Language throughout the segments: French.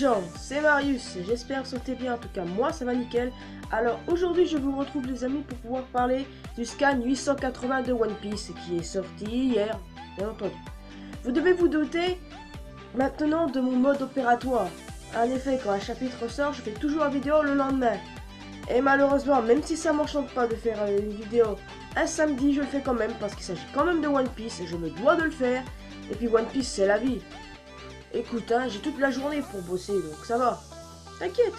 gens, c'est Marius, j'espère que vous allez bien, en tout cas moi ça va nickel. Alors aujourd'hui je vous retrouve les amis pour pouvoir parler du scan 880 de One Piece qui est sorti hier, bien entendu. Vous devez vous douter maintenant de mon mode opératoire. En effet, quand un chapitre sort, je fais toujours la vidéo le lendemain. Et malheureusement, même si ça m'enchante pas de faire une vidéo un samedi, je le fais quand même parce qu'il s'agit quand même de One Piece et je me dois de le faire. Et puis One Piece c'est la vie. Écoute, hein, j'ai toute la journée pour bosser, donc ça va. T'inquiète.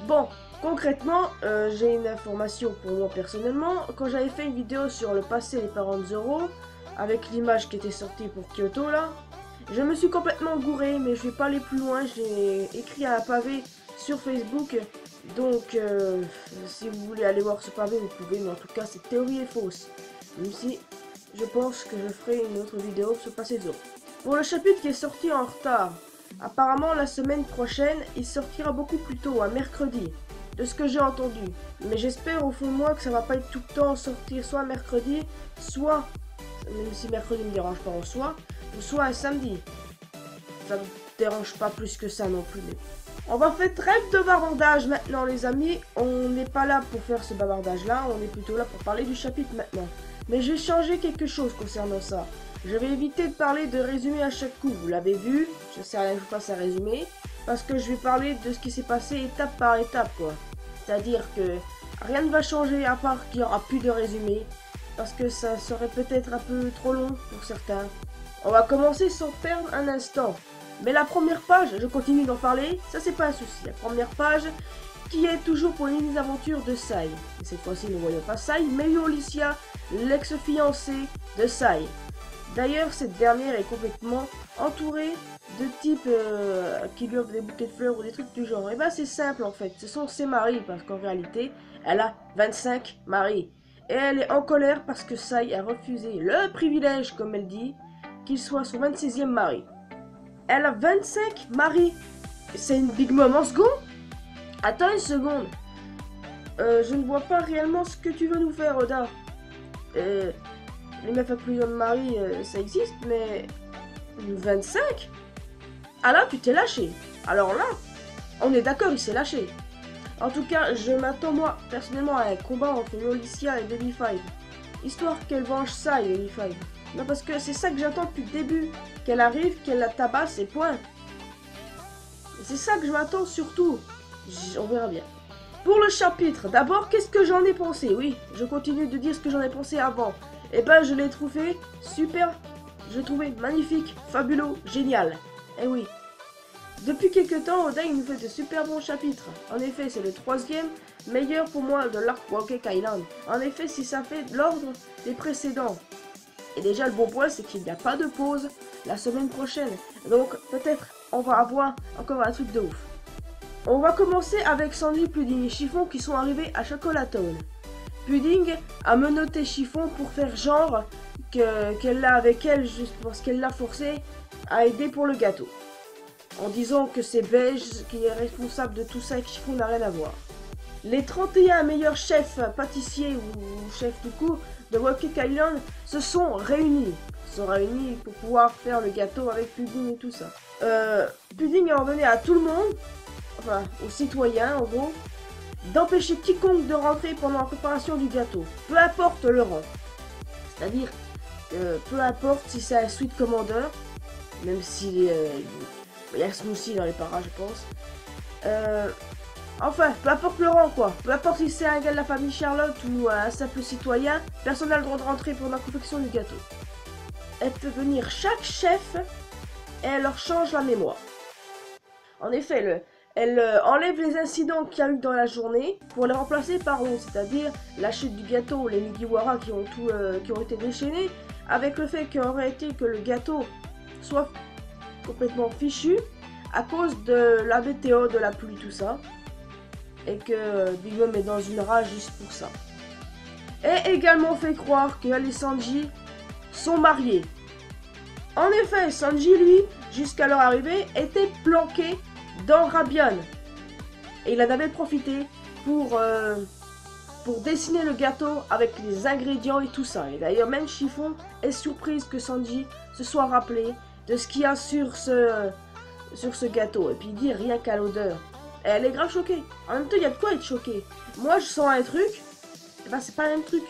Bon, concrètement, j'ai une information pour moi personnellement. Quand j'avais fait une vidéo sur le passé des parents de Zoro, avec l'image qui était sortie pour Kyoto là, je me suis complètement gouré, mais je vais pas aller plus loin. J'ai écrit un pavé sur Facebook, donc si vous voulez aller voir ce pavé, vous pouvez, mais en tout cas, cette théorie est fausse. Même si je pense que je ferai une autre vidéo sur le passé de Zoro. Pour le chapitre qui est sorti en retard, apparemment la semaine prochaine, il sortira beaucoup plus tôt, à mercredi, de ce que j'ai entendu. Mais j'espère au fond de moi que ça va pas être tout le temps sortir soit mercredi, soit, même si mercredi me dérange pas en soi, ou soit un samedi. Ça me dérange pas plus que ça non plus. Mais... On va faire trêve de bavardage maintenant les amis, on n'est pas là pour faire ce bavardage là, on est plutôt là pour parler du chapitre maintenant. Mais je vais changer quelque chose concernant ça. Je vais éviter de parler de résumé à chaque coup, vous l'avez vu, je sais rien, je passe à résumer, parce que je vais parler de ce qui s'est passé étape par étape quoi. C'est-à-dire que rien ne va changer à part qu'il n'y aura plus de résumé, parce que ça serait peut-être un peu trop long pour certains. On va commencer sans perdre un instant. Mais la première page, je continue d'en parler, ça c'est pas un souci. La première page qui est toujours pour les aventures de Sai. Et cette fois-ci nous ne voyons pas Sai, mais Ulycia, l'ex-fiancée de Sai. D'ailleurs, cette dernière est complètement entourée de types qui lui offrent des bouquets de fleurs ou des trucs du genre. Et ben c'est simple en fait, ce sont ses maris, parce qu'en réalité, elle a 25 maris. Et elle est en colère parce que Sai a refusé le privilège, comme elle dit, qu'il soit son 26e mari. Elle a 25 maris. C'est une big mom en seconde. Attends une seconde. Je ne vois pas réellement ce que tu veux nous faire, Oda. Les meufs à plusieurs maris, ça existe, mais... 25? Ah là, tu t'es lâché. Alors là, on est d'accord, il s'est lâché. En tout cas, je m'attends moi, personnellement, à un combat entre Ulycia et Babyfive. Histoire qu'elle venge ça, Babyfive. Non, parce que c'est ça que j'attends depuis le début. Qu'elle arrive, qu'elle la tabasse et point. C'est ça que je m'attends surtout. On verra bien. Pour le chapitre, d'abord, qu'est-ce que j'en ai pensé? Oui, je continue de dire ce que j'en ai pensé avant. Et ben, je l'ai trouvé super. Je l'ai trouvé magnifique, fabuleux, génial. Eh oui. Depuis quelques temps, Oda il nous fait de super bons chapitres. En effet, c'est le 3e meilleur pour moi de l'arc Whole Cake Island. En effet, si ça fait l'ordre des précédents. Et déjà, le bon point, c'est qu'il n'y a pas de pause la semaine prochaine. Donc, peut-être, on va avoir encore un truc de ouf. On va commencer avec Sandy, Pudding et Chiffon qui sont arrivés à Chocolatown. Pudding a menotté Chiffon pour faire genre qu'elle l'a avec elle juste parce qu'elle l'a forcé à aider pour le gâteau. En disant que c'est Beige qui est responsable de tout ça et que Chiffon n'a rien à voir. Les 31 meilleurs chefs pâtissiers ou chefs tout court de Whole Cake Island se sont réunis. Pour pouvoir faire le gâteau avec Pudding et tout ça. Pudding a ordonné à tout le monde, enfin aux citoyens en gros, d'empêcher quiconque de rentrer pendant la préparation du gâteau, peu importe le rang. C'est-à-dire, peu importe si c'est un sweet commander, même si il y a un smoothie dans les paras je pense. Enfin, peu importe le rang quoi, peu importe si c'est un gars de la famille Charlotte ou un simple citoyen, personne n'a le droit de rentrer pour la confection du gâteau. Elle fait venir chaque chef et elle leur change la mémoire. En effet, elle enlève les incidents qu'il y a eu dans la journée pour les remplacer par eux, c'est-à-dire la chute du gâteau, les Mugiwara qui ont été déchaînés, avec le fait qu'il aurait été que le gâteau soit complètement fichu à cause de la météo, de la pluie, tout ça. Et que Big Mom est dans une rage juste pour ça. Et également fait croire qu'elle et Sanji sont mariés. En effet, Sanji, lui, jusqu'à leur arrivée, était planqué dans Rabian. Et il en avait profité pour dessiner le gâteau avec les ingrédients et tout ça. Et d'ailleurs, même Chiffon est surprise que Sanji se soit rappelé de ce qu'il y a sur sur ce gâteau. Et puis il dit rien qu'à l'odeur. Et elle est grave choquée. En même temps, il y a de quoi être choquée. Moi, je sens un truc. Et ben, c'est pas le même truc.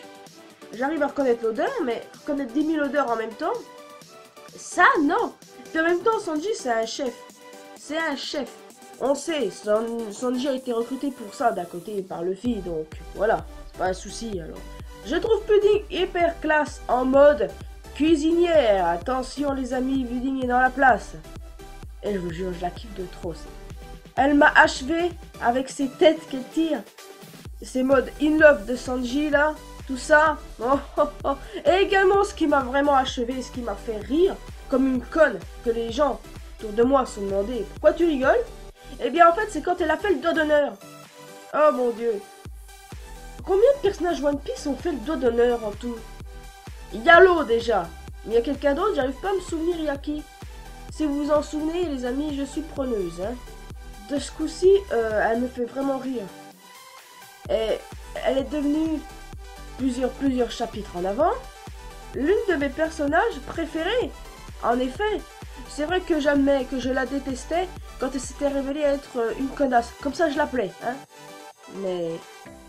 J'arrive à reconnaître l'odeur, mais reconnaître 10 000 odeurs en même temps, ça, non. Puis en même temps, Sanji, c'est un chef. C'est un chef. On sait, Sanji a été recruté pour ça d'un côté par Luffy, donc voilà, c'est pas un souci alors. Je trouve Pudding hyper classe en mode cuisinière. Attention les amis, Pudding est dans la place. Et je vous jure, je la kiffe de trop. Ça. Elle m'a achevé avec ses têtes qu'elle tire. Ces modes in love de Sanji là, tout ça. Oh, oh, oh. Et également ce qui m'a vraiment achevé, ce qui m'a fait rire, comme une conne, que les gens autour de moi se demandaient pourquoi tu rigoles. Eh bien en fait c'est quand elle a fait le doigt d'honneur. Oh mon dieu. Combien de personnages One Piece ont fait le doigt d'honneur en tout? Il y a l'eau déjà. Mais il y a quelqu'un d'autre, j'arrive pas à me souvenir il y a qui. Si vous vous en souvenez les amis, je suis preneuse. Hein. De ce coup-ci, elle me fait vraiment rire. Et elle est devenue plusieurs chapitres en avant. L'une de mes personnages préférés. En effet, c'est vrai que jamais que je la détestais quand elle s'était révélée être une connasse. Comme ça je l'appelais, hein. Mais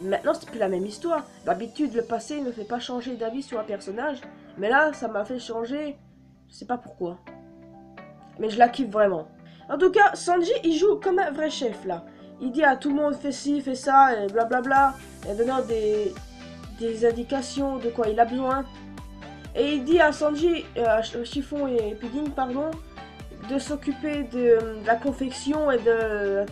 maintenant c'est plus la même histoire. D'habitude le passé ne me fait pas changer d'avis sur un personnage. Mais là ça m'a fait changer. Je sais pas pourquoi. Mais je la kiffe vraiment. En tout cas, Sanji il joue comme un vrai chef là. Il dit à tout le monde fais ci, fais ça, et blablabla. Et donnant des indications de quoi il a besoin. Et il dit à Sanji, Chiffon et Pudding, pardon, de s'occuper de la confection et de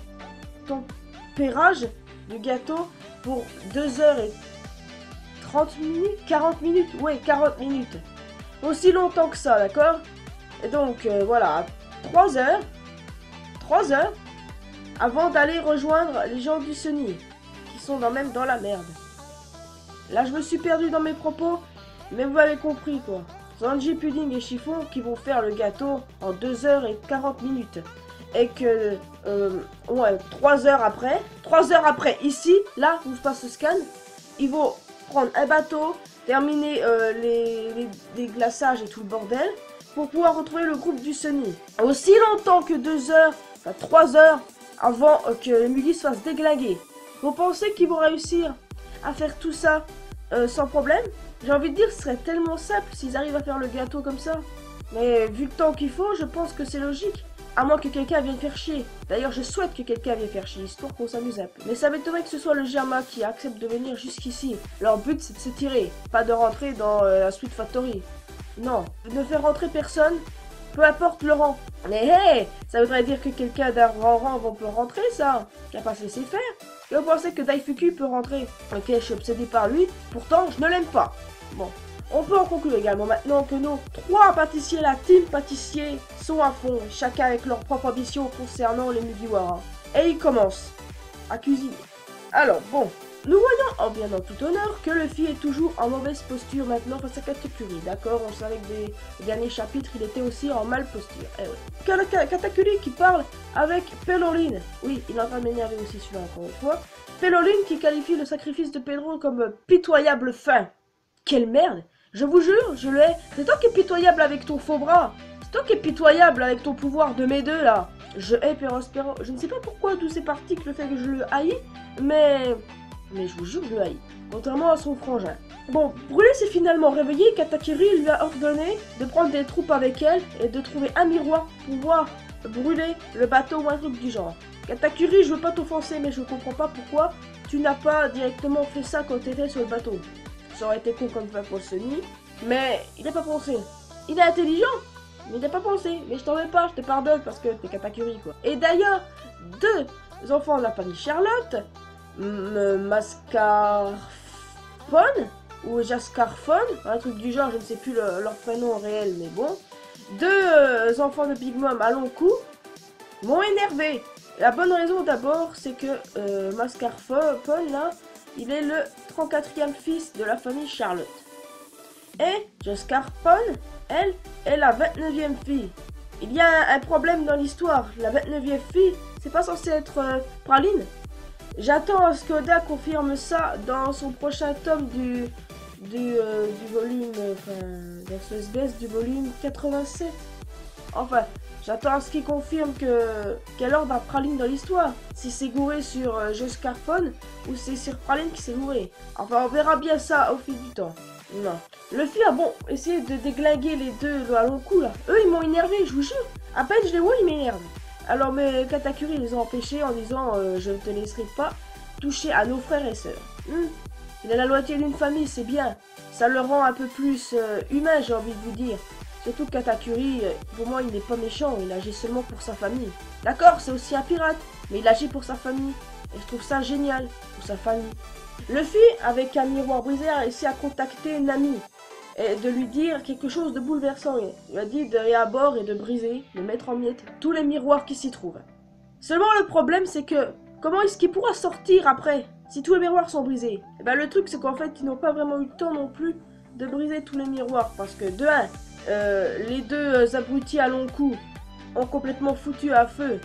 tempérage du gâteau pour 2h30 minutes, 40 minutes, ouais 40 minutes. Aussi longtemps que ça, d'accord? Et donc voilà, 3 heures avant d'aller rejoindre les gens du Sunny, qui sont même dans la merde. Là je me suis perdu dans mes propos, mais vous avez compris quoi. Sanji, Pudding et Chiffon qui vont faire le gâteau en 2h40 minutes. Et que, ouais, 3 heures après, ici, là, où je passe le scan, ils vont prendre un bateau, terminer les glaçages et tout le bordel, pour pouvoir retrouver le groupe du Sunny. Aussi longtemps que 2 heures, enfin 3 heures, avant que le Mugi se fasse déglinguer. Vous pensez qu'ils vont réussir à faire tout ça sans problème? J'ai envie de dire, ce serait tellement simple s'ils arrivent à faire le gâteau comme ça. Mais vu le temps qu'il faut, je pense que c'est logique. À moins que quelqu'un vienne faire chier. D'ailleurs, je souhaite que quelqu'un vienne faire chier, histoire qu'on s'amuse un peu. Mais ça m'étonnerait que ce soit le Germa qui accepte de venir jusqu'ici. Leur but, c'est de se tirer, pas de rentrer dans la Sweet Factory. Non, ne faire rentrer personne, peu importe le rang. Mais hey, ça voudrait dire que quelqu'un d'un rang peut rentrer, ça. Qui a pas se laisser faire. Et vous pensez que Daifuku peut rentrer? Ok, je suis obsédé par lui, pourtant je ne l'aime pas. Bon, on peut en conclure également maintenant que nos 3 pâtissiers, la team pâtissier, sont à fond, chacun avec leur propre ambition concernant les Mugiwara. Et ils commencent à cuisiner. Alors bon, nous voyons en bien en tout honneur que Luffy est toujours en mauvaise posture maintenant face à Katakuri, d'accord? On savait que des derniers chapitres, il était aussi en mal posture. Eh oui. Katakuri qui parle avec Peloline. Oui, il est en train de m'énerver aussi celui-là encore une fois. Peloline qui qualifie le sacrifice de Pedro comme pitoyable fin. Quelle merde! Je vous jure, je l'ai. C'est toi qui es pitoyable avec ton faux bras. C'est toi qui es pitoyable avec ton pouvoir de mes deux là. Je hais Perospero. Je ne sais pas pourquoi d'où c'est parti que le fait que je le haïs, mais je vous jure, je le haïs. Contrairement à son frangin. Bon, Brûlé s'est finalement réveillé. Katakuri lui a ordonné de prendre des troupes avec elle et de trouver un miroir pour pouvoir brûler le bateau ou un truc du genre. Katakuri, je veux pas t'offenser, mais je comprends pas pourquoi tu n'as pas directement fait ça quand tu étais sur le bateau. Ça aurait été con comme ça pour le Sunny, mais il n'a pas pensé. Il est intelligent, mais il n'a pas pensé. Mais je t'en veux pas, je te pardonne parce que t'es Katakuri quoi. Et d'ailleurs, 2 enfants de la famille Charlotte, Mascarphone ou Jascarphone, un truc du genre, je ne sais plus leur prénom réel, mais bon. 2 enfants de Big Mom à long cou m'ont énervé. La bonne raison d'abord, c'est que Mascarphone là, il est le 34e fils de la famille Charlotte. Et Jascarphone, elle, est la 29e fille. Il y a un problème dans l'histoire. La 29e fille, c'est pas censé être Praline. J'attends à ce qu'Oda confirme ça dans son prochain tome du volume, enfin, dans ce SBS du volume 87. Enfin, J'attends à ce qu'il confirme quel ordre a Praline dans l'histoire. Si c'est gouré sur Joe Scarpone ou c'est sur Praline qui s'est gouré. Enfin, on verra bien ça au fil du temps. Non. Luffy a bon essayé de déglinguer les deux à long coup là. Eux, ils m'ont énervé, je vous jure. À peine je les vois, ils m'énervent. Alors, mais Katakuri les a empêchés en disant je ne te laisserai pas toucher à nos frères et sœurs. Il a la loyauté d'une famille, c'est bien. Ça le rend un peu plus humain, j'ai envie de vous dire. Surtout que Katakuri, pour moi, il n'est pas méchant, il agit seulement pour sa famille. D'accord, c'est aussi un pirate, mais il agit pour sa famille. Et je trouve ça génial, pour sa famille. Luffy, avec un miroir brisé, a réussi à contacter Nami. Et de lui dire quelque chose de bouleversant. Il lui a dit d'aller à bord et de briser, de mettre en miettes, tous les miroirs qui s'y trouvent. Seulement le problème, c'est que, comment est-ce qu'il pourra sortir après, si tous les miroirs sont brisés? Et ben, le truc, c'est qu'en fait, ils n'ont pas vraiment eu le temps non plus de briser tous les miroirs. Parce que, de 1, les deux abrutis à long cou ont complètement foutu à feu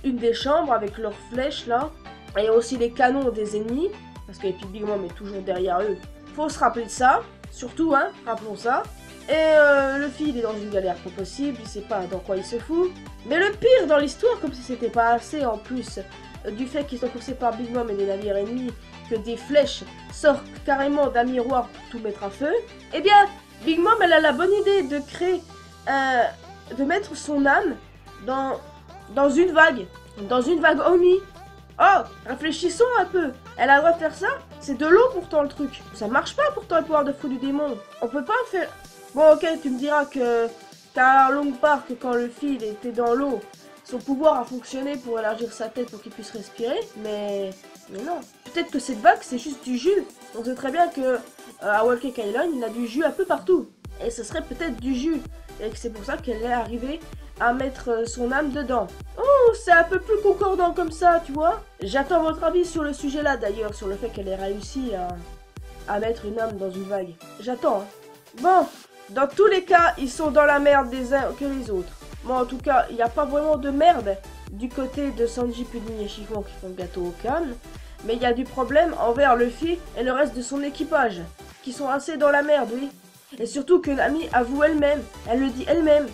une des chambres avec leurs flèches là, et aussi les canons des ennemis, parce que Epic Big Mom est toujours derrière eux. Faut se rappeler de ça, surtout, hein, rappelons ça. Et Luffy, il est dans une galère pas possible, il sait pas dans quoi il se fout. Mais le pire dans l'histoire, comme si c'était pas assez en plus du fait qu'ils sont poussés par Big Mom et des navires ennemis, que des flèches sortent carrément d'un miroir pour tout mettre à feu, eh bien, Big Mom, elle a la bonne idée de créer, de mettre son âme dans une vague Omi. Oh, réfléchissons un peu. Elle a le droit de faire ça? C'est de l'eau pourtant le truc. Ça marche pas pourtant le pouvoir de fou du démon. On peut pas faire... Bon ok, tu me diras que qu'à Long Park, quand le fil était dans l'eau, son pouvoir a fonctionné pour élargir sa tête pour qu'il puisse respirer, mais non. Peut-être que cette vague c'est juste du jus. On sait très bien que à Whole Cake Island, il y a du jus un peu partout. Et ce serait peut-être du jus. Et que c'est pour ça qu'elle est arrivée à mettre son âme dedans. Oh, c'est un peu plus concordant comme ça, tu vois. J'attends votre avis sur le sujet là d'ailleurs, sur le fait qu'elle ait réussi à mettre une âme dans une vague. J'attends, hein. Bon, dans tous les cas, ils sont dans la merde les uns que les autres. Bon, en tout cas, il n'y a pas vraiment de merde du côté de Sanji, Pudding et Chiffon qui font le gâteau au calme. Mais il y a du problème envers Luffy et le reste de son équipage, qui sont assez dans la merde, oui. Et surtout que Nami avoue elle-même, elle le dit elle-même.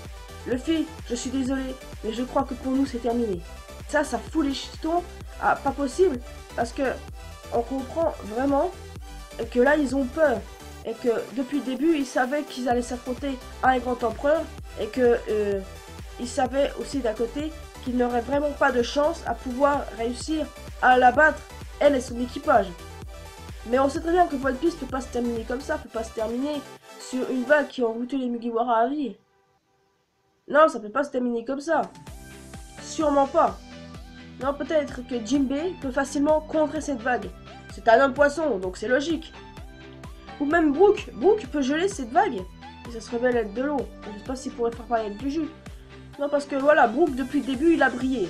Luffy, je suis désolé, mais je crois que pour nous c'est terminé. Ça fout les chitons à pas possible, parce que on comprend vraiment que là ils ont peur. Et que depuis le début, ils savaient qu'ils allaient s'affronter à un grand empereur. Et que ils savaient aussi d'un côté qu'ils n'auraient vraiment pas de chance à pouvoir réussir à la battre, elle et son équipage. Mais on sait très bien que One Piece peut pas se terminer comme ça, peut pas se terminer sur une vague qui a envoûté les Mugiwara à vie. Non, ça peut pas se terminer comme ça. Sûrement pas. Non, peut-être que Jinbei peut facilement contrer cette vague. C'est un homme poisson, donc c'est logique. Ou même Brook. Brook peut geler cette vague. Et ça se révèle être de l'eau. Je sais pas s'il pourrait faire pareil avec du jus. Non, parce que voilà, Brook, depuis le début, il a brillé.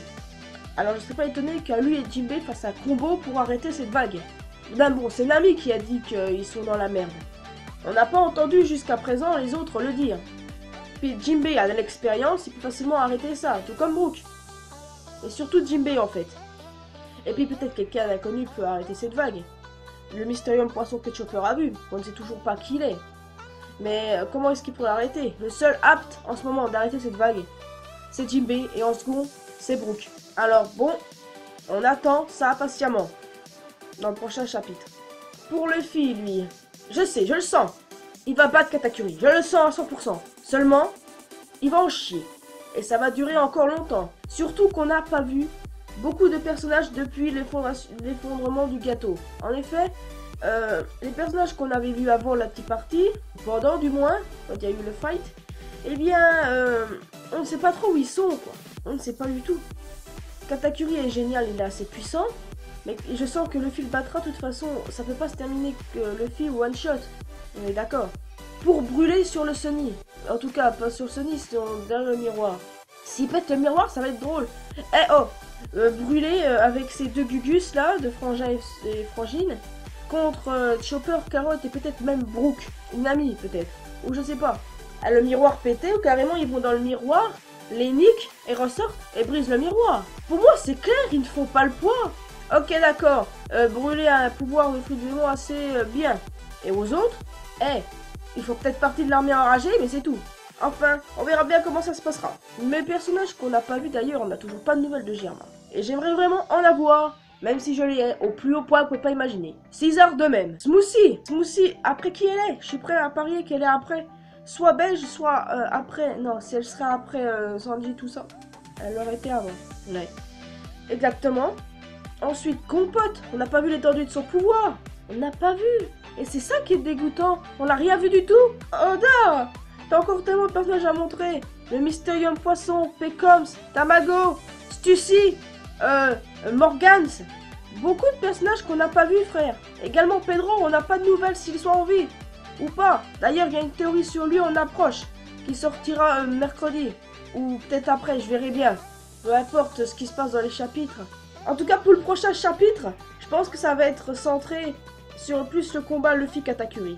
Alors je serais pas étonné qu'à lui et Jinbei fassent un combo pour arrêter cette vague. Ben bon, c'est Nami qui a dit qu'ils sont dans la merde. On n'a pas entendu jusqu'à présent les autres le dire. Puis Jinbei a de l'expérience, il peut facilement arrêter ça, tout comme Brook. Et surtout Jinbei en fait. Et puis peut-être quelqu'un d'inconnu peut arrêter cette vague. Le mystérieux poisson que Chopper a vu, on ne sait toujours pas qui il est. Mais comment est-ce qu'il pourrait arrêter? Le seul apte en ce moment d'arrêter cette vague, c'est Jinbei et en second, c'est Brook. Alors bon, on attend ça patiemment dans le prochain chapitre. Pour Luffy, lui, je sais, je le sens. Il va battre Katakuri, je le sens à 100%. Seulement, il va en chier. Et ça va durer encore longtemps. Surtout qu'on n'a pas vu beaucoup de personnages depuis l'effondrement du gâteau. En effet, les personnages qu'on avait vus avant la petite partie, pendant du moins, quand il y a eu le fight, eh bien, on ne sait pas trop où ils sont, quoi. On ne sait pas du tout. Katakuri est génial, il est assez puissant, mais je sens que Luffy le battra de toute façon. Ça peut pas se terminer que Luffy one shot. On est d'accord. Pour brûler sur le Sunny. En tout cas, pas sur le Sunny, c'est derrière le miroir. S'il pète le miroir, ça va être drôle. Eh oh, brûler avec ces deux Gugus là, de Frangin et Frangine, contre Chopper, Carotte et peut-être même Brook. Une amie peut-être. Ou je sais pas. Le miroir pété ou carrément ils vont dans le miroir, les niquent et ressortent et brisent le miroir. Pour moi c'est clair, ils ne font pas le poids. Ok d'accord, brûler a un pouvoir de fruit de démon assez bien. Et aux autres, il faut peut-être partie de l'armée enragée, mais c'est tout. Enfin, on verra bien comment ça se passera. Mais personnage qu'on n'a pas vu d'ailleurs, on n'a toujours pas de nouvelles de Germain. Et j'aimerais vraiment en avoir, même si je l'ai au plus haut point qu'on peut pas imaginer. César de même. Smoothie, après qui elle est? Je suis prêt à parier qu'elle est après. Soit belge, soit après... Non, si elle serait après Sanji, tout ça. Elle aurait été avant. Ouais. Exactement. Ensuite, Compote. On n'a pas vu l'étendue de son pouvoir. On n'a pas vu. Et c'est ça qui est dégoûtant. On n'a rien vu du tout. Oda! T'as encore tellement de personnages à montrer. Le Mysterium Poisson, Pecoms, Tamago, Stussy, Morgans. Beaucoup de personnages qu'on n'a pas vus, frère. Également Pedro, on n'a pas de nouvelles s'il soit en vie. Ou pas. D'ailleurs, il y a une théorie sur lui en approche. Qui sortira mercredi. Ou peut-être après, je verrai bien. Peu importe ce qui se passe dans les chapitres. En tout cas, pour le prochain chapitre, je pense que ça va être centré sur plus le combat Luffy-Katakuri.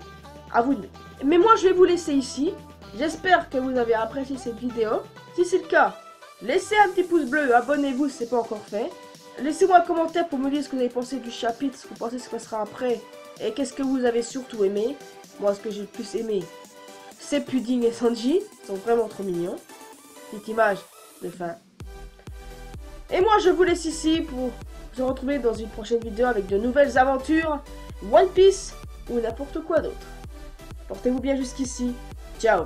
À vous de... Mais moi, je vais vous laisser ici. J'espère que vous avez apprécié cette vidéo. Si c'est le cas, laissez un petit pouce bleu, abonnez-vous si ce n'est pas encore fait. Laissez-moi un commentaire pour me dire ce que vous avez pensé du chapitre, ce que vous pensez ce que ça sera après. Et qu'est-ce que vous avez surtout aimé. Moi, ce que j'ai le plus aimé, c'est Pudding et Sanji. Ils sont vraiment trop mignons. Petite image de fin. Et moi, je vous laisse ici pour se retrouver dans une prochaine vidéo avec de nouvelles aventures, One Piece ou n'importe quoi d'autre. Portez-vous bien jusqu'ici. Ciao.